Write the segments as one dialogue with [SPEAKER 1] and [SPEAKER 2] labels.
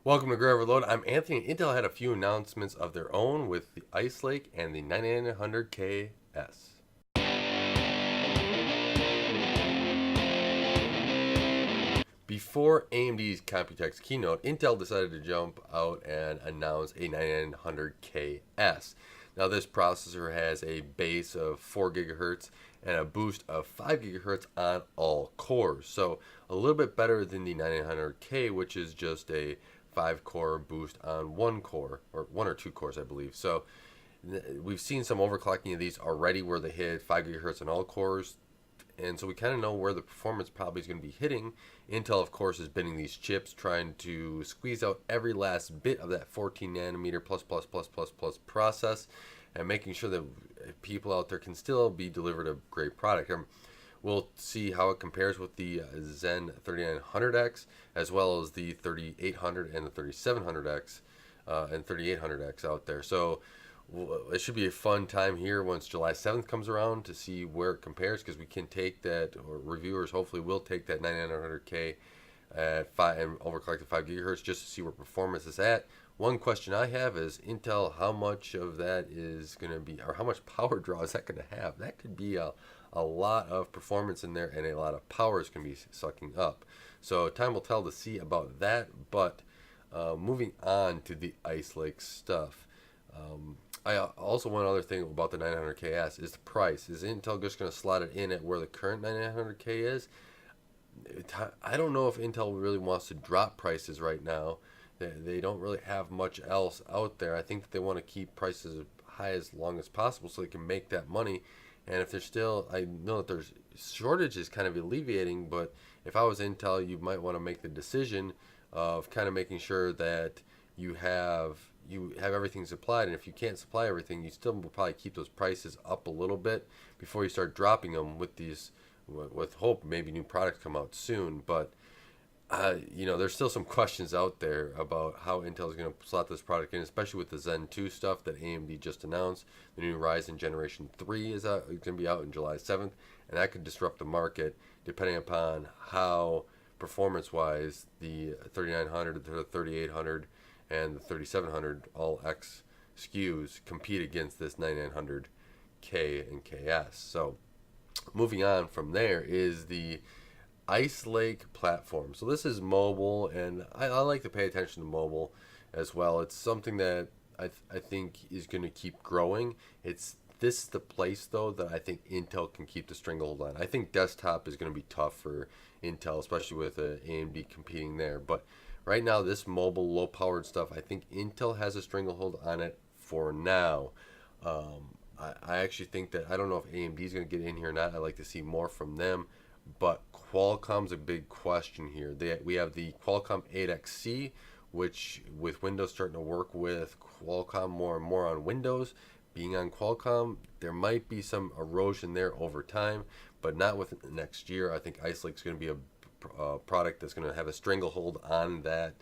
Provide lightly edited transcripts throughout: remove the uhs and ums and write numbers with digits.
[SPEAKER 1] Welcome to Graya Overload. I'm Anthony. Intel had a few announcements of their own with the Ice Lake and the 9900KS. Before AMD's Computex keynote, Intel decided to jump out and announce a 9900KS. Now, this processor has a base of 4 gigahertz and a boost of 5 gigahertz on all cores. So, a little bit better than the 9900K, which is just a 5-core boost on one core, or one or two cores, I believe. So, we've seen some overclocking of these already where they hit 5 gigahertz on all cores, and so we kind of know where the performance probably is going to be hitting. Intel, of course, is binning these chips, trying to squeeze out every last bit of that 14 nanometer plus process, and making sure that people out there can still be delivered a great product. We'll see how it compares with the Zen 3900X, as well as the 3800 and the 3700X and 3800X out there. So it should be a fun time here once July 7th comes around to see where it compares, because we can take that, or reviewers hopefully will take that 9900K at 5 and overclock to 5 gigahertz just to see where performance is at. One question I have is Intel, how much of that is going to be, or how much power draw is that going to have? That could be a lot of performance in there, and a lot of power is going to be sucking up. So time will tell to see about that. But moving on to the Ice Lake stuff. I also, one other thing about the 900KS is the price. Is Intel just going to slot it in at where the current 9900K is? I don't know if Intel really wants to drop prices right now. They don't really have much else out there. I think that they want to keep prices as high as long as possible so they can make that money. And if there's still, I know that there's shortages kind of alleviating, but if I was Intel, you might want to make the decision of kind of making sure that you have everything supplied, and if you can't supply everything, you still will probably keep those prices up a little bit before you start dropping them with these, with hope maybe new products come out soon. But there's still some questions out there about how Intel is going to slot this product in, especially with the Zen 2 stuff that AMD just announced. The new Ryzen Generation 3 is going to be out on July 7th, and that could disrupt the market depending upon how performance-wise the 3900, the 3800, and the 3700 all X SKUs compete against this 9900K and KS. So moving on from there is the Ice Lake platform. So this is mobile, and I like to pay attention to mobile as well. It's something that I think is going to keep growing. It's this the place though that I think Intel can keep the stranglehold on. I think desktop is going to be tough for Intel, especially with AMD competing there. But right now, this mobile low-powered stuff, I think Intel has a stranglehold on it for now. I actually think that, I don't know if AMD is going to get in here or not. I'd like to see more from them. But Qualcomm's a big question here. We have the Qualcomm 8XC, which with Windows starting to work with Qualcomm more and more on Windows, being on Qualcomm, there might be some erosion there over time, but not within the next year. I think Ice Lake's going to be a product that's going to have a stranglehold on that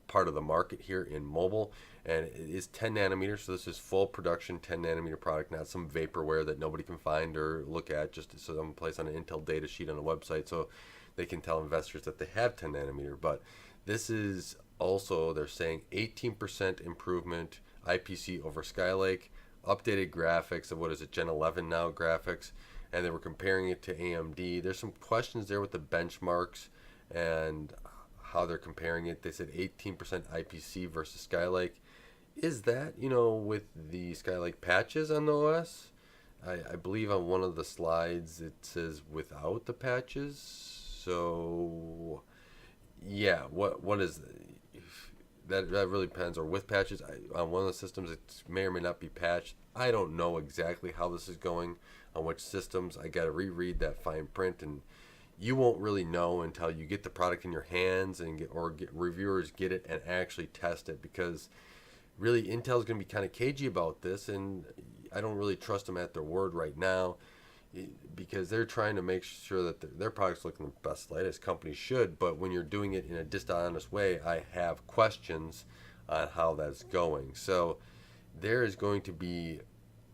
[SPEAKER 1] part of the market here in mobile, and it is 10 nanometers, so this is full production 10 nanometer product, not some vaporware that nobody can find or look at, just someplace on an Intel data sheet on a website so they can tell investors that they have 10 nanometer. But this is also, they're saying 18% improvement IPC over Skylake, updated graphics of, what is it, Gen 11 now graphics, and they were comparing it to AMD. There's some questions there with the benchmarks and how they're comparing it. They said 18% IPC versus Skylake. Is that, with the Skylake patches on the OS? I believe on one of the slides it says without the patches. So, yeah, what is that? That really depends. Or with patches, on one of the systems it may or may not be patched. I don't know exactly how this is going on which systems. I got to reread that fine print, and you won't really know until you get the product in your hands and get reviewers get it and actually test it, because really Intel's going to be kind of cagey about this, and I don't really trust them at their word right now, because they're trying to make sure that their products look in the best light, as companies should. But when you're doing it in a dishonest way, I have questions on how that's going. So there is going to be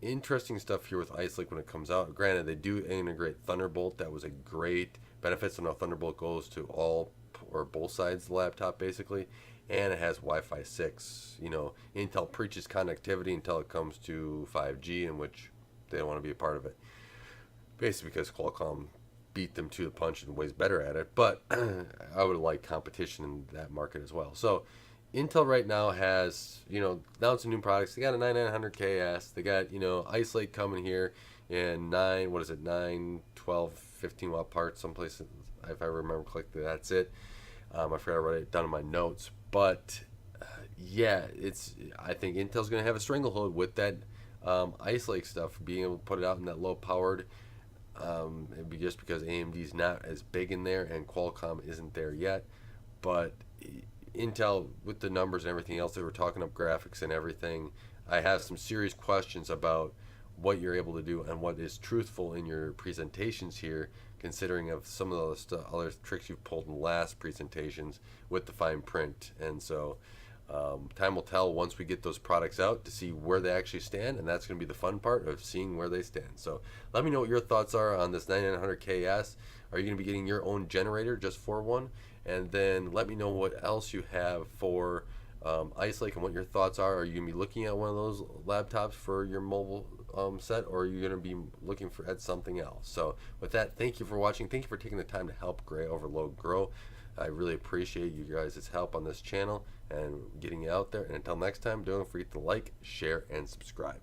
[SPEAKER 1] interesting stuff here with Ice Lake when it comes out. Granted, they do integrate Thunderbolt. That was a great benefit. So now Thunderbolt goes to all or both sides of the laptop basically. and it has Wi-Fi 6. You know, Intel preaches connectivity until it comes to 5G, in which they don't want to be a part of it. Basically because Qualcomm beat them to the punch and ways better at it. But I would like competition in that market as well. So Intel right now has, you know, announced some new products. They got a 9900KS. They got, you know, Ice Lake coming here in 9, 12, 15 watt parts. Someplace, if I remember correctly, that's it. I forgot to write it down in my notes. But yeah, I think Intel's going to have a stranglehold with that Ice Lake stuff, being able to put it out in that low powered. It'd be just because AMD's not as big in there and Qualcomm isn't there yet. But Intel, with the numbers and everything else, they were talking up graphics and everything. I have some serious questions about what you're able to do and what is truthful in your presentations here, considering of some of the other tricks you've pulled in the last presentations with the fine print. And so time will tell once we get those products out to see where they actually stand, and that's going to be the fun part of seeing where they stand. So let me know what your thoughts are on this 9900KS. Are you going to be getting your own generator just for one? And then let me know what else you have for Ice Lake and what your thoughts are. Are you going to be looking at one of those laptops for your mobile set, or are you going to be looking at something else? So with that, thank you for watching. Thank you for taking the time to help Graya Overload grow. I really appreciate you guys' help on this channel and getting it out there. And until next time, don't forget to like, share, and subscribe.